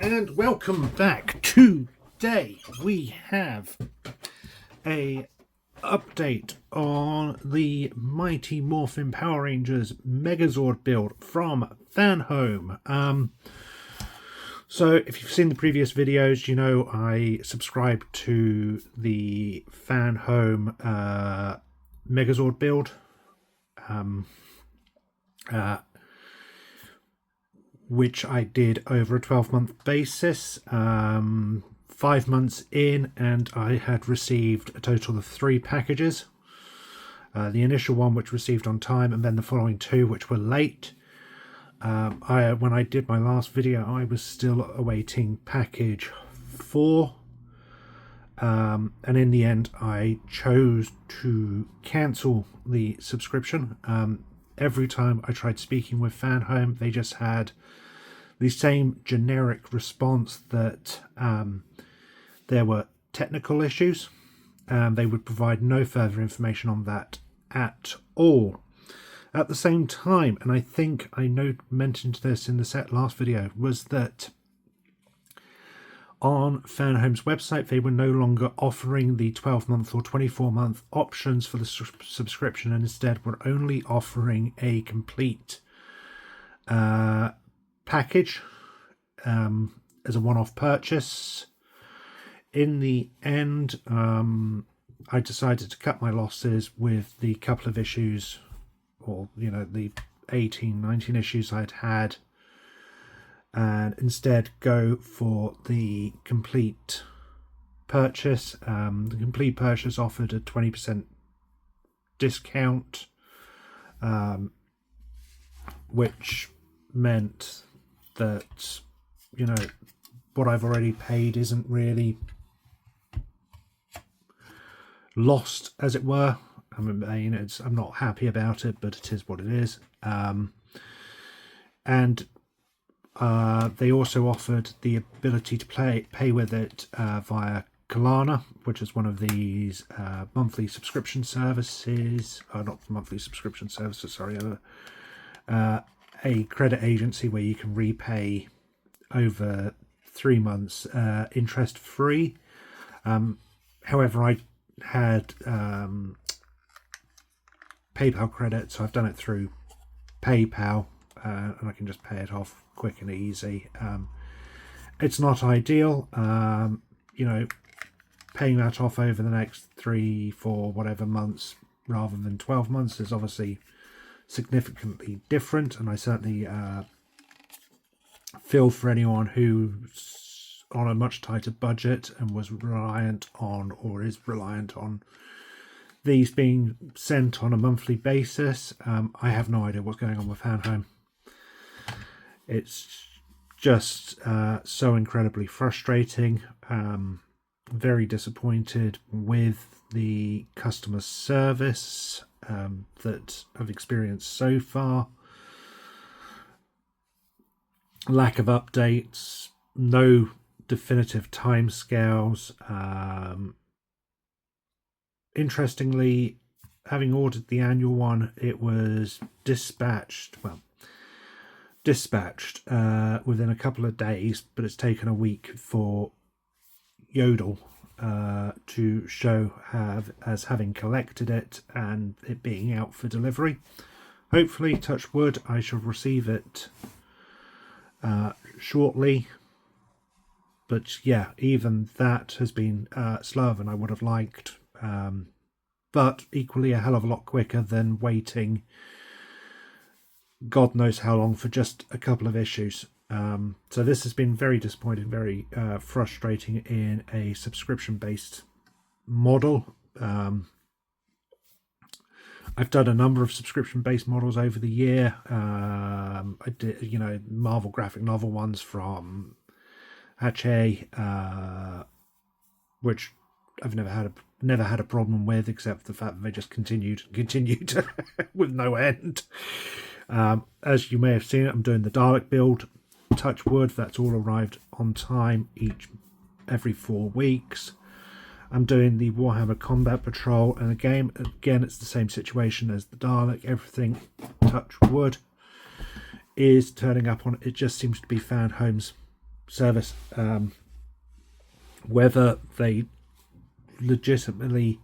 and welcome back. Today we have a update on the mighty Morphin Power Rangers Megazord build from Fanhome. So if you've seen the previous videos, you know I subscribe to the Fanhome Megazord build. Which I did over a 12-month basis, 5 months in, and I had received a total of 3 packages. The initial one which received on time, and then the following 2 which were late. When I did my last video, I was still awaiting package 4, and in the end I chose to cancel the subscription. Every time I tried speaking with Fanhome, they just had the same generic response that there were technical issues, and they would provide no further information on that at all. At the same time, and I think I mentioned this in the last video, was that on Fanhome's website they were no longer offering the 12-month or 24-month options for the subscription, and instead were only offering a complete package as a one-off purchase. In the end, I decided to cut my losses with the couple of issues, or the 18-19 issues I'd had, and instead go for the complete purchase. The complete purchase offered a 20% discount, which meant that what I've already paid isn't really lost, as it were. I mean, I'm not happy about it, but it is what it is. And they also offered the ability to pay with it via Klarna, which is one of these monthly subscription services. Not monthly subscription services, sorry. A credit agency where you can repay over 3 months interest free. However, I had PayPal credit, so I've done it through PayPal, and I can just pay it off quick and easy. It's not ideal, paying that off over the next 3, 4, whatever months rather than 12 months is obviously significantly different, and I certainly feel for anyone who's on a much tighter budget and was reliant on, or is reliant on, these being sent on a monthly basis. I have no idea what's going on with Fanhome. It's just so incredibly frustrating. Very disappointed with the customer service that I've experienced so far. Lack of updates, no definitive timescales. Interestingly, having ordered the annual one, it was dispatched within a couple of days, but it's taken a week for Yodel to show as having collected it and it being out for delivery. Hopefully, touch wood, I shall receive it shortly. But yeah, even that has been slower than I would have liked, but equally a hell of a lot quicker than waiting God knows how long for just a couple of issues. So this has been very disappointing, very frustrating in a subscription-based model. I've done a number of subscription-based models over the year. I did, Marvel graphic novel ones from Hache, which I've never had a problem with, except the fact that they just continued with no end. As you may have seen, I'm doing the Dalek build. Touch wood, that's all arrived on time every 4 weeks. I'm doing the Warhammer Combat Patrol, and again it's the same situation as the Dalek. Everything, touch wood, is turning up on it. It just seems to be Fanhome's service, whether they legitimately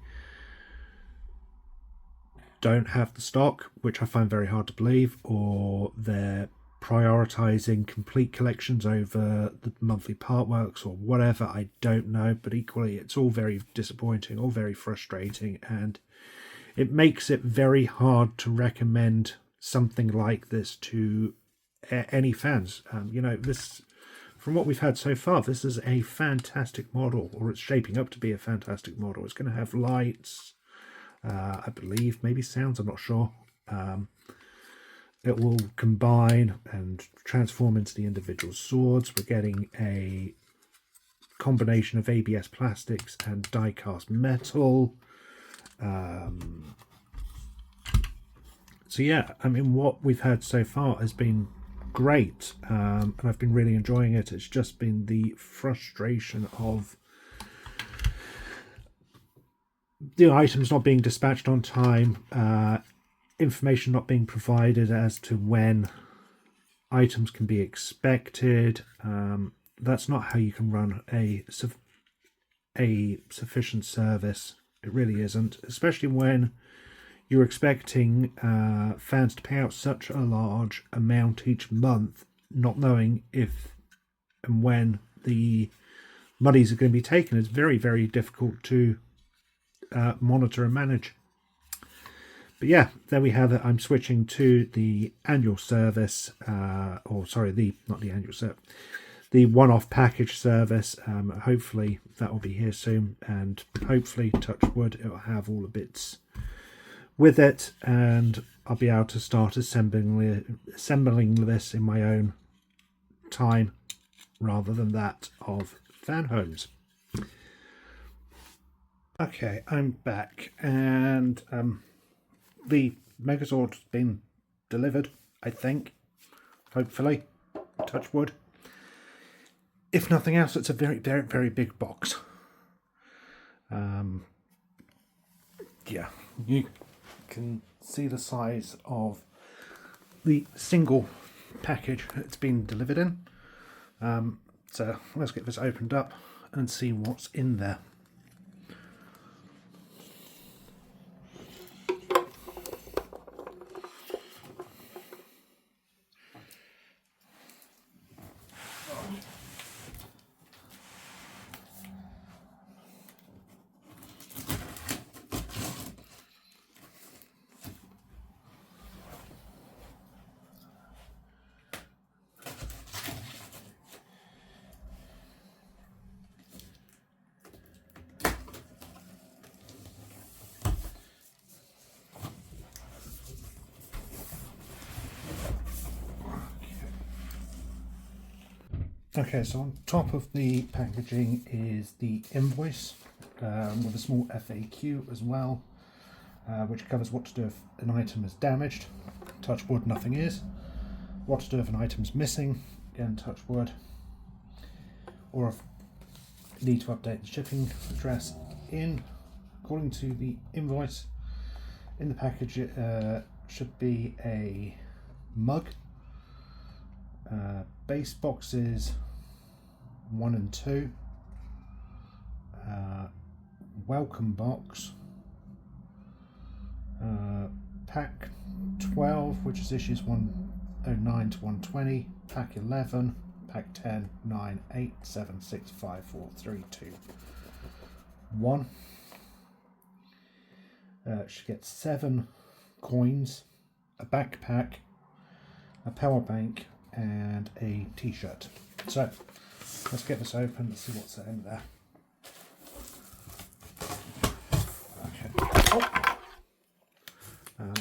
don't have the stock, which I find very hard to believe, or they're prioritizing complete collections over the monthly part works or whatever, I don't know. But equally, it's all very disappointing, all very frustrating, and it makes it very hard to recommend something like this to any fans. This, from what we've had so far, this is a fantastic model, or it's shaping up to be a fantastic model. It's going to have lights, I believe, maybe sounds, I'm not sure. It will combine and transform into the individual swords. We're getting a combination of ABS plastics and die-cast metal. So yeah, I mean, what we've had so far has been great, and I've been really enjoying it. It's just been the frustration of the items not being dispatched on time, information not being provided as to when items can be expected. That's not how you can run a sufficient service. It really isn't, especially when you're expecting fans to pay out such a large amount each month, not knowing if and when the monies are going to be taken. It's very, very difficult to monitor and manage. But yeah, there we have it. I'm switching to the annual service, not the annual service, the one-off package service. Hopefully that will be here soon, and hopefully, touch wood, it will have all the bits with it, and I'll be able to start assembling this in my own time rather than that of Fanhome's. Okay, I'm back, and the Megazord's been delivered, I think, hopefully, touch wood. If nothing else, it's a very, very, very big box. Yeah, you can see the size of the single package it's been delivered in. So let's get this opened up and see what's in there. Okay, so on top of the packaging is the invoice with a small FAQ as well, which covers what to do if an item is damaged. Touch wood, nothing is. What to do if an item's missing. Again, touch wood. Or if you need to update the shipping address according to the invoice. In the package it should be a mug. Base boxes 1 and 2, welcome box, pack 12, which is issues 109 to 120, pack 11, pack 10, 9, 8, 7, 6, 5, 4, 3, 2, 1. Should get 7 coins, a backpack, a power bank, and a t-shirt. So let's get this open and see what's in there. Okay.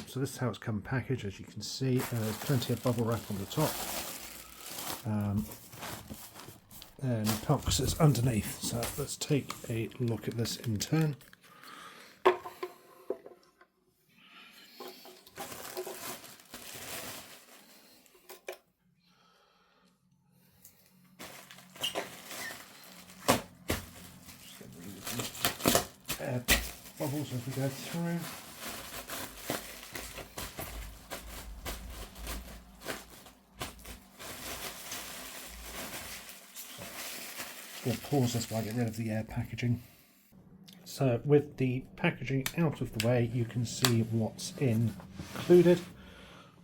So this is how it's come packaged. As you can see, plenty of bubble wrap on the top, and boxes underneath. So let's take a look at this in turn. Bubbles as we go through. We'll pause this while I get rid of the air packaging. So with the packaging out of the way, you can see what's included.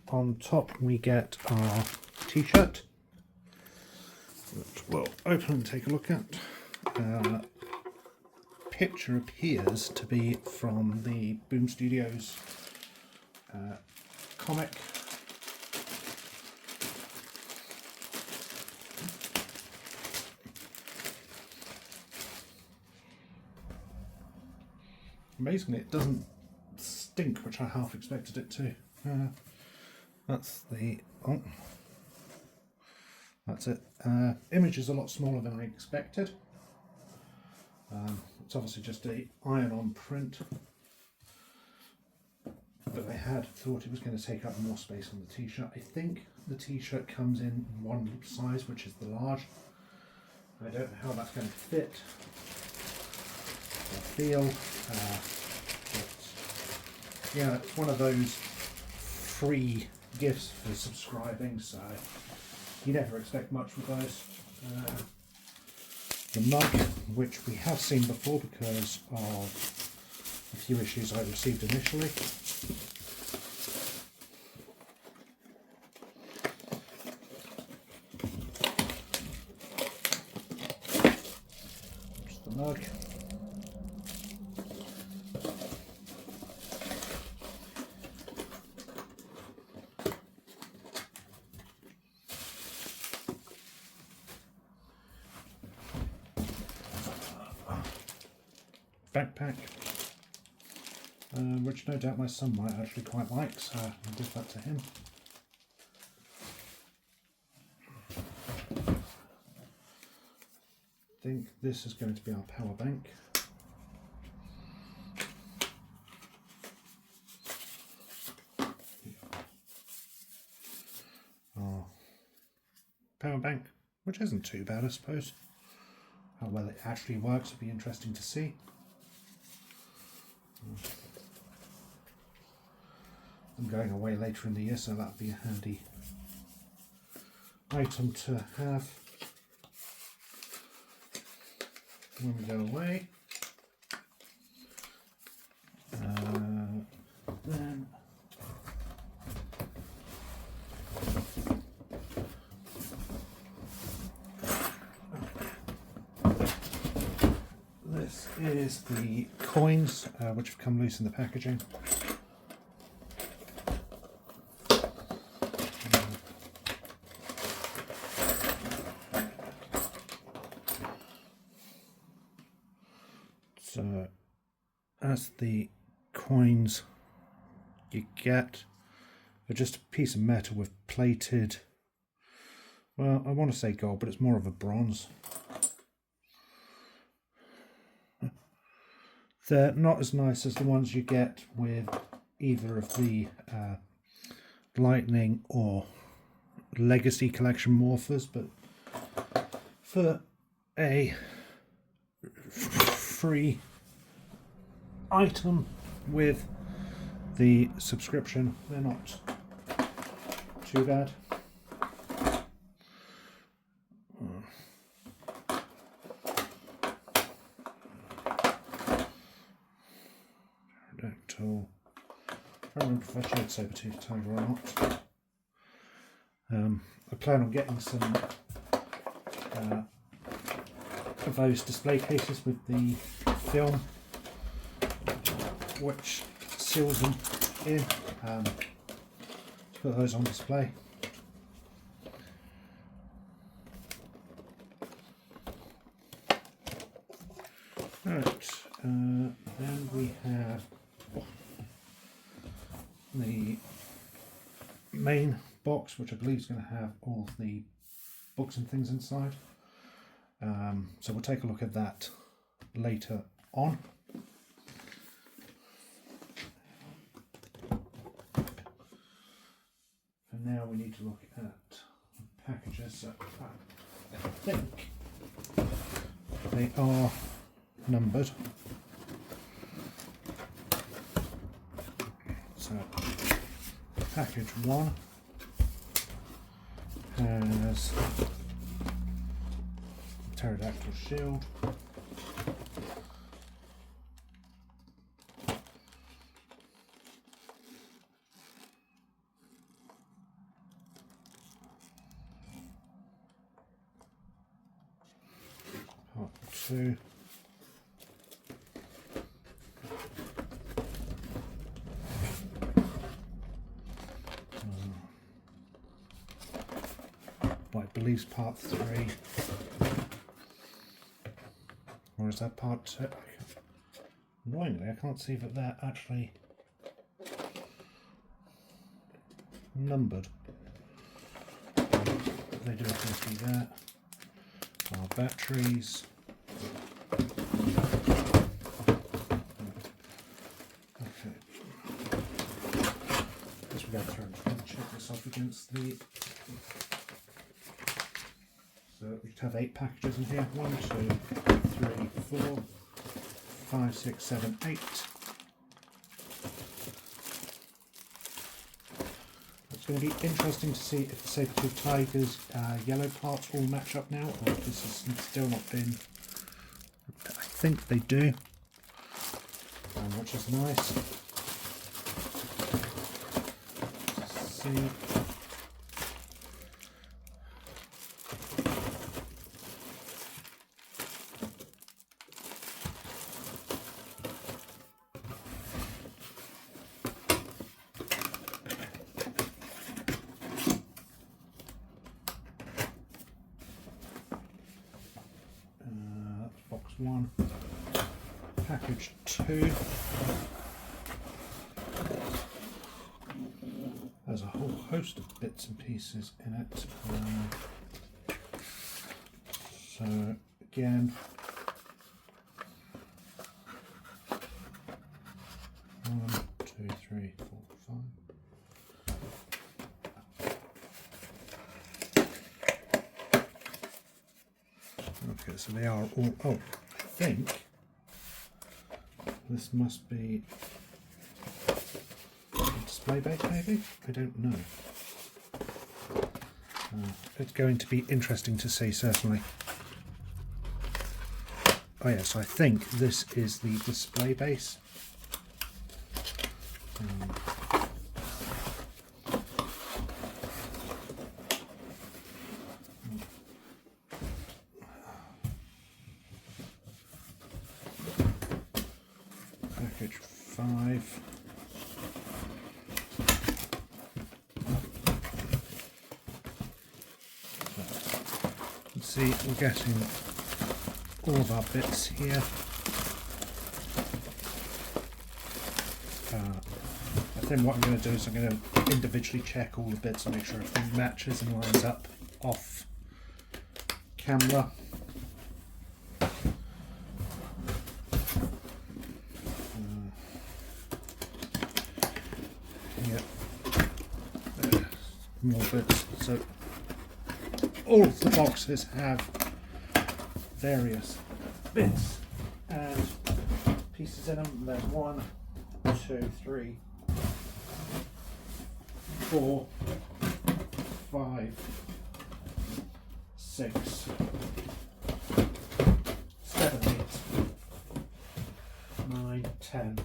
On top we get our t-shirt, which we'll open and take a look at. Picture appears to be from the Boom Studios comic. Amazingly, it doesn't stink, which I half expected it to. That's the... oh. That's it. Image is a lot smaller than I expected. It's obviously just a iron-on print. But I had thought it was going to take up more space on the t-shirt. I think the t-shirt comes in one size, which is the large. I don't know how that's going to fit or feel. But yeah, it's one of those free gifts for subscribing, so you never expect much with those. The mug, which we have seen before because of a few issues I received initially. Just the mug. Backpack, which no doubt my son might actually quite like, so I'll give that to him. I think this is going to be our power bank. Our power bank, which isn't too bad, I suppose. How well it actually works would be interesting to see. I'm going away later in the year, so that would be a handy item to have when we go away. Then this is the coins, which have come loose in the packaging. So as the coins you get are just a piece of metal with plated, well, I want to say gold, but it's more of a bronze. They're not as nice as the ones you get with either of the Lightning or Legacy Collection Morphers, but for a free item with the subscription, they're not too bad. Pterodactyl. I don't remember if I showed Saber-Tooth Tiger or not. I plan on getting some of those display cases with the film which seals them in, to put those on display. Right, then we have the main box, which I believe is going to have all the books and things inside. So we'll take a look at that later on. For now we need to look at packages. So I think they are numbered. So package 1 has pterodactyl shield. Part 2. I believe it's part 3. Or is that part 2? Annoyingly, I can't see that they're actually numbered. They do appear to be there. Our batteries. Okay. As we go through and check this off against the. So we have 8 packages in here. 1, 2, 3, 4, 5, 6, 7, 8. It's going to be interesting to see if the saber-tooth tiger's yellow parts all match up now, or if this has still not been. I think they do, which is nice. Let's see. Box 1, package 2. There's a whole host of bits and pieces in it. So again, 1, 2, 3, 4, 5. Okay, so they are all. Oh, I think this must be a display base, maybe? I don't know. It's going to be interesting to see, certainly. Oh, yes, I think this is the display base. Package 5. Let's see, we're getting all of our bits here. I think what I'm going to do is I'm going to individually check all the bits and make sure everything matches and lines up off camera. More bits. So all of the boxes have various bits and pieces in them. There's 1, 2, 3, 4, 5, 6, 7, 8, 9, 10,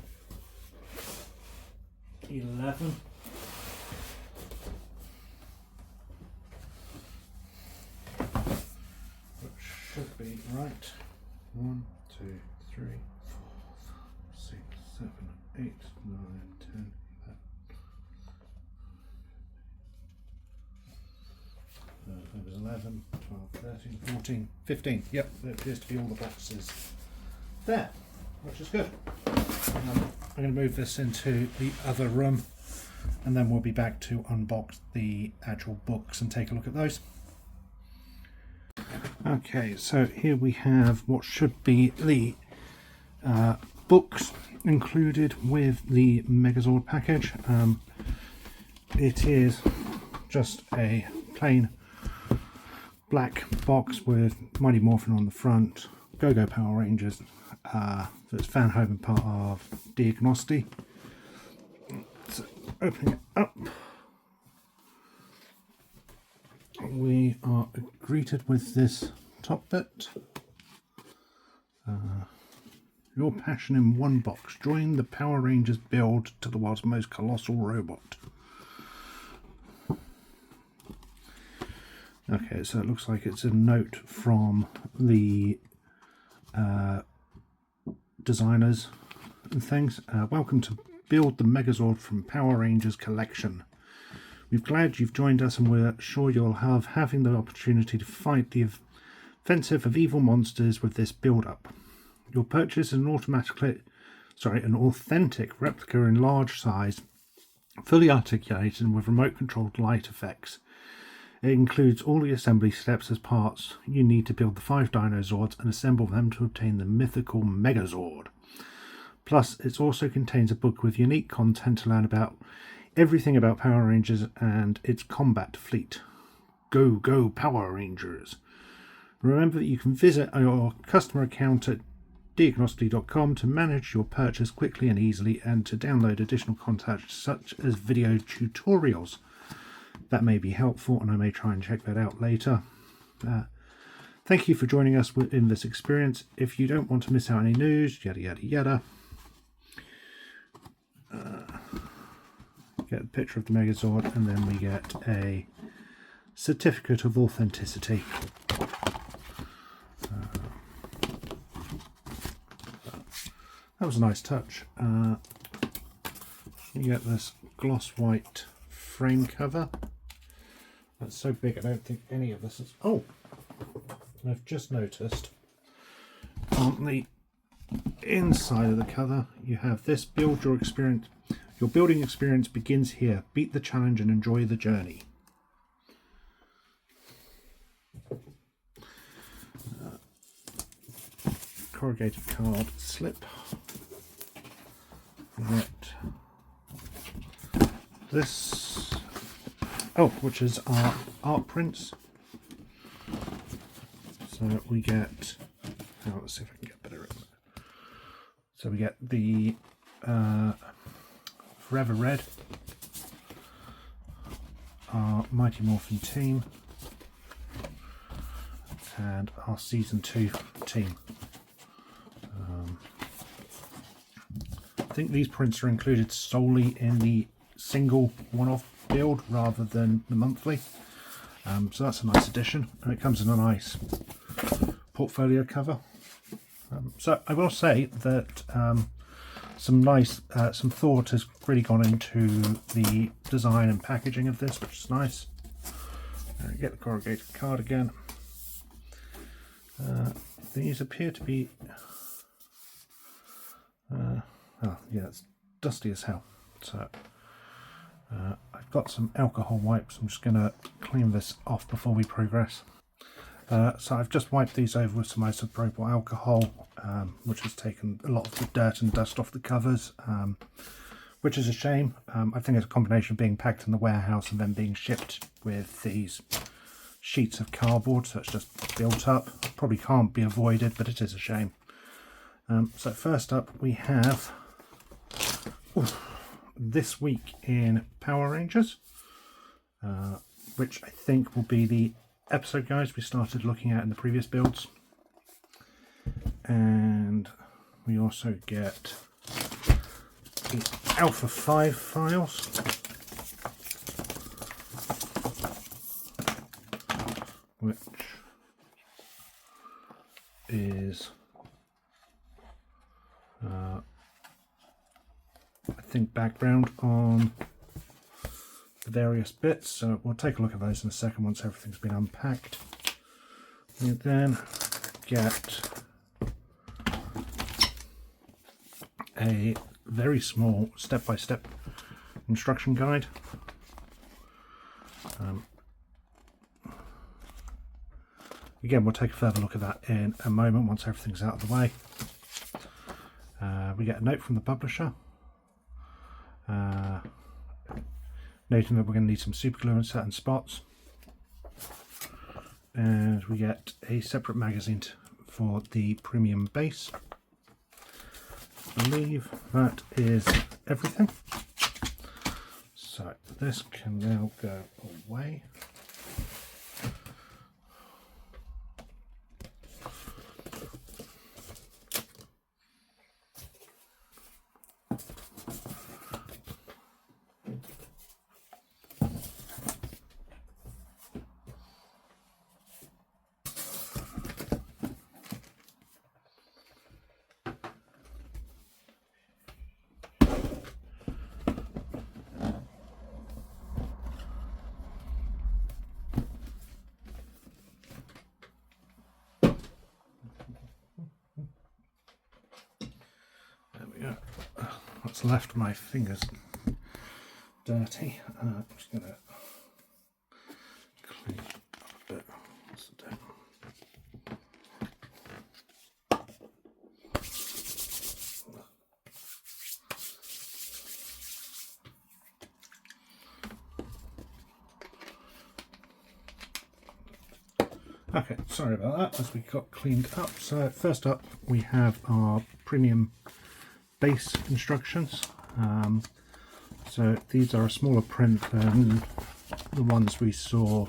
11. Should be right. 1, 2, 3, 4, 6, 7, 8, 9, 10, 11. That was 11, 12, 13, 14, 15. Yep, there appears to be all the boxes there, which is good. I'm going to move this into the other room and then we'll be back to unbox the actual books and take a look at those. Okay, so here we have what should be the books included with the Megazord package. It is just a plain black box with Mighty Morphin on the front, Go-Go Power Rangers, that's Fanhome and part of Diagnosti. So opening it up, we are greeted with this top bit. Your passion in one box. Join the Power Rangers build to the world's most colossal robot. Okay, so it looks like it's a note from the designers and things. Welcome to build the Megazord from Power Rangers collection. We're glad you've joined us, and we're sure you'll having the opportunity to fight the offensive of evil monsters with this build-up. You'll purchase an authentic replica in large size, fully articulated and with remote-controlled light effects. It includes all the assembly steps as parts you need to build the 5 Dinozords and assemble them to obtain the mythical Megazord. Plus, it also contains a book with unique content to learn about everything about Power Rangers and its combat fleet. Go, go, Power Rangers! Remember that you can visit your customer account at diagnosty.com to manage your purchase quickly and easily, and to download additional content such as video tutorials. That may be helpful, and I may try and check that out later. Thank you for joining us in this experience. If you don't want to miss out any news, yada yada yada, get a picture of the Megazord, and then we get a certificate of authenticity. That was a nice touch. You get this gloss white frame cover. That's so big I don't think any of this is... Oh! I've just noticed on the inside of the cover you have this: build your experience. Your building experience begins here. Beat the challenge and enjoy the journey. Corrugated card slip. Get this, which is our art prints. So we get, let's see if I can get better at it. So we get the Forever Red, our Mighty Morphin team, and our Season 2 team. I think these prints are included solely in the single one-off build rather than the monthly. So that's a nice addition, and it comes in a nice portfolio cover. So I will say that some thought has really gone into the design and packaging of this, which is nice. Get the corrugated card again. These appear to be yeah, it's dusty as hell. So I've got some alcohol wipes. I'm just going to clean this off before we progress. So I've just wiped these over with some isopropyl alcohol, which has taken a lot of the dirt and dust off the covers, which is a shame. I think it's a combination of being packed in the warehouse and then being shipped with these sheets of cardboard, so it's just built up. Probably can't be avoided, but it is a shame. So first up we have this week in Power Rangers, which I think will be the episode guides we started looking at in the previous builds. And we also get the Alpha 5 files, which is I think background on the various bits, so we'll take a look at those in a second once everything's been unpacked. We then get a very small step-by-step instruction guide. Again, we'll take a further look at that in a moment once everything's out of the way. We get a note from the publisher noting that we're going to need some super glue in certain spots, and we get a separate magazine for the premium base. I believe that is everything, so this can now go away. what's left. My fingers dirty. I'm just going to clean up a bit. What's it doing? Okay, sorry about that, as we got cleaned up. So first up we have our premium base instructions. So these are a smaller print than the ones we saw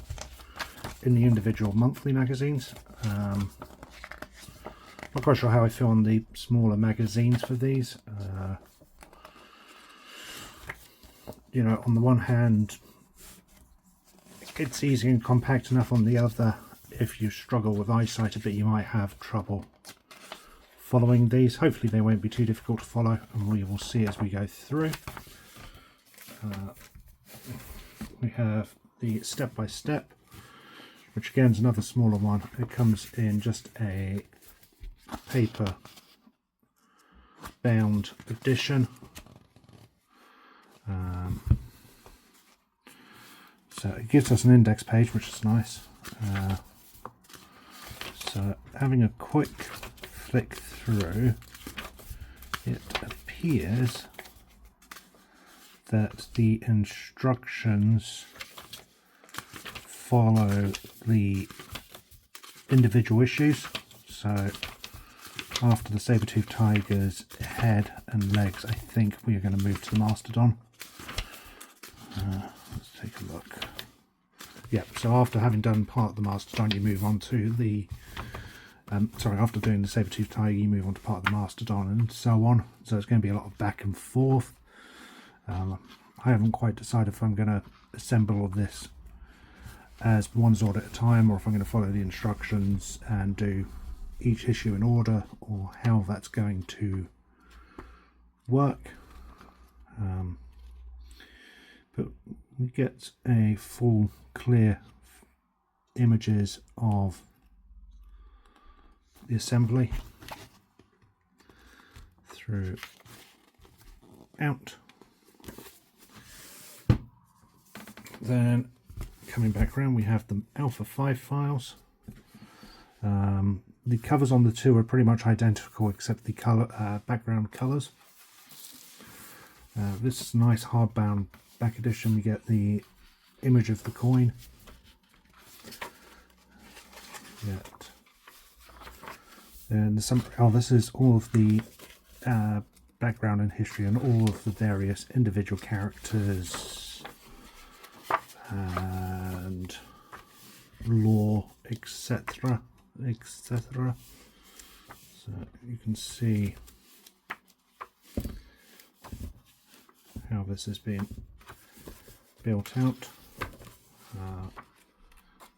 in the individual monthly magazines. Not quite sure how I feel on the smaller magazines for these. You know, on the one hand it's easy and compact enough, on the other, if you struggle with eyesight a bit, you might have trouble following these. Hopefully they won't be too difficult to follow, and we will see as we go through. We have the step-by-step, which again is another smaller one. It comes in just a paper bound edition. So it gives us an index page, which is nice. So having a quick flick through, it appears that the instructions follow the individual issues. So after the saber-toothed tiger's head and legs, I think we are going to move to the mastodon. Let's take a look. Yeah, so after having done part of the mastodon, you move on to the after doing the saber-toothed tiger, you move on to part of the mastodon and so on. So it's going to be a lot of back and forth. I haven't quite decided if I'm going to assemble all of this as one Zord at a time, or if I'm going to follow the instructions and do each issue in order, or how that's going to work. But we get a full clear images of the assembly throughout. Then coming back around, we have the Alpha 5 files. The covers on the two are pretty much identical except the color, background colors. This is a nice hardbound back edition. We get the image of the coin. And this is all of the background and history and all of the various individual characters and lore, etc. etc. So you can see how this has been built out.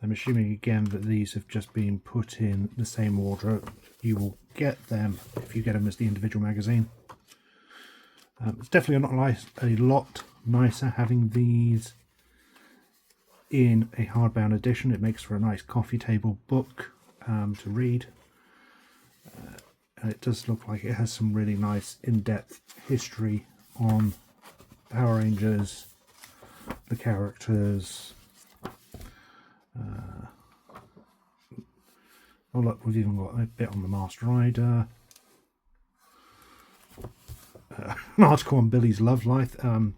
I'm assuming again that these have just been put in the same order you will get them if you get them as the individual magazine. It's definitely a lot nicer having these in a hardbound edition. It makes for a nice coffee table book to read. And it does look like it has some really nice in-depth history on Power Rangers, the characters. Oh look, we've even got a bit on the Master Rider. An article on Billy's love life. Who,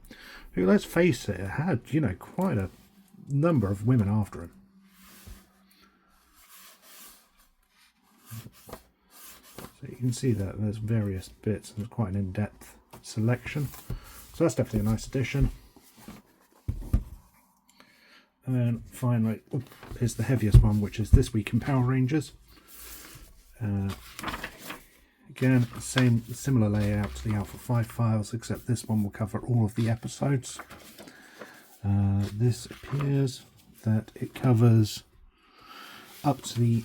let's face it, had, you know, quite a number of women after him. So you can see that there's various bits and there's quite an in-depth selection. So that's definitely a nice addition. And then finally, here's the heaviest one, which is This Week in Power Rangers. Again, similar layout to the Alpha 5 files, except this one will cover all of the episodes. This appears that it covers up to the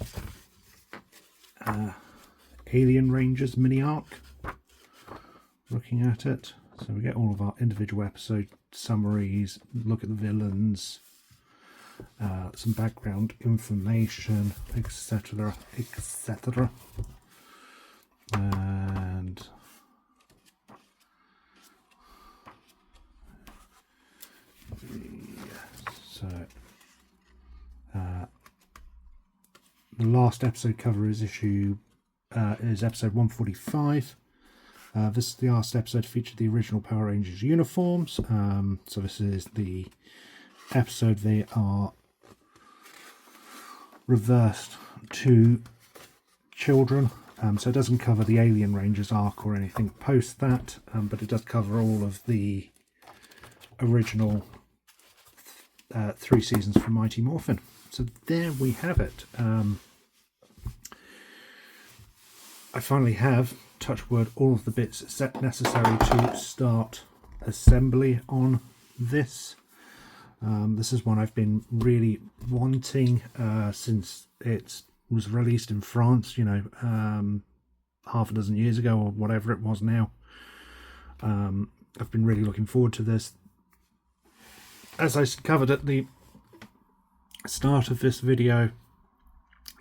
Alien Rangers mini arc. Looking at it, so we get all of our individual episode summaries, look at the villains, some background information, etc., etc. And The last episode cover is episode 145. This is the last episode featured the original Power Rangers uniforms. So this is the episode they are reversed to children. So it doesn't cover the Alien Rangers arc or anything post that, but it does cover all of the original 3 seasons from Mighty Morphin. So there we have it. I finally have, touch wood, all of the bits necessary to start assembly on this. This is one I've been really wanting since it was released in France, you know, half a dozen years ago or whatever it was now. I've been really looking forward to this. As I covered at the start of this video,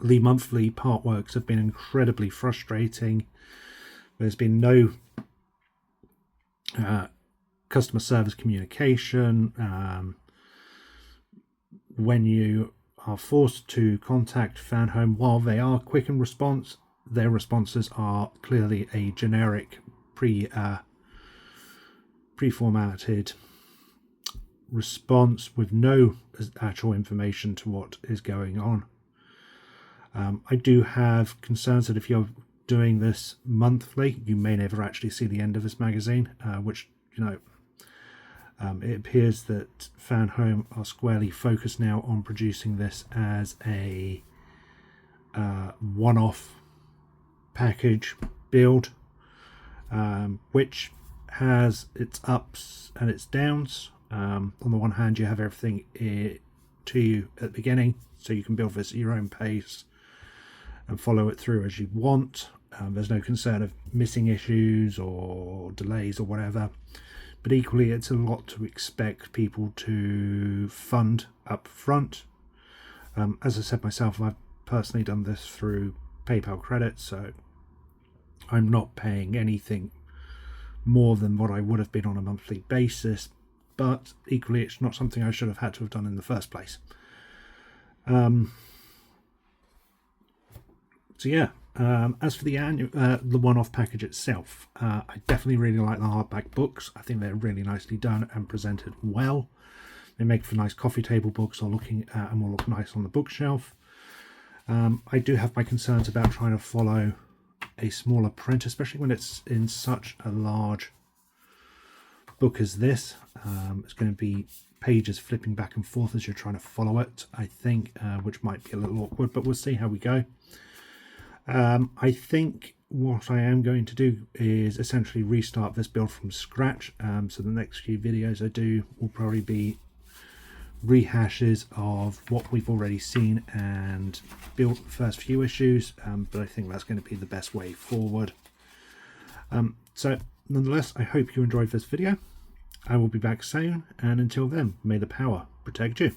the monthly part works have been incredibly frustrating. There's been no customer service communication. When you are forced to contact Fanhome, while they are quick in response, their responses are clearly a generic pre-formatted response with no actual information to what is going on. I do have concerns that if you're doing this monthly, you may never actually see the end of this magazine, which, you know, it appears that Fanhome are squarely focused now on producing this as a one-off package build, which has its ups and its downs. On the one hand, you have everything to you at the beginning, so you can build this at your own pace and follow it through as you want. There's no concern of missing issues or delays or whatever. But equally, it's a lot to expect people to fund up front. As I said myself, I've personally done this through PayPal credit, so I'm not paying anything more than what I would have been on a monthly basis. But equally, it's not something I should have had to have done in the first place. So yeah, as for the one-off package itself, I definitely really like the hardback books. I think they're really nicely done and presented well. They make for nice coffee table books, or looking at and will look nice on the bookshelf. I do have my concerns about trying to follow a smaller print, especially when it's in such a large book as this. It's going to be pages flipping back and forth as you're trying to follow it, I think, which might be a little awkward, but we'll see how we go. I think what I am going to do is essentially restart this build from scratch. So the next few videos I do will probably be rehashes of what we've already seen and built the first few issues, but I think that's going to be the best way forward. So nonetheless, I hope you enjoyed this video. I will be back soon, and until then, may the power protect you.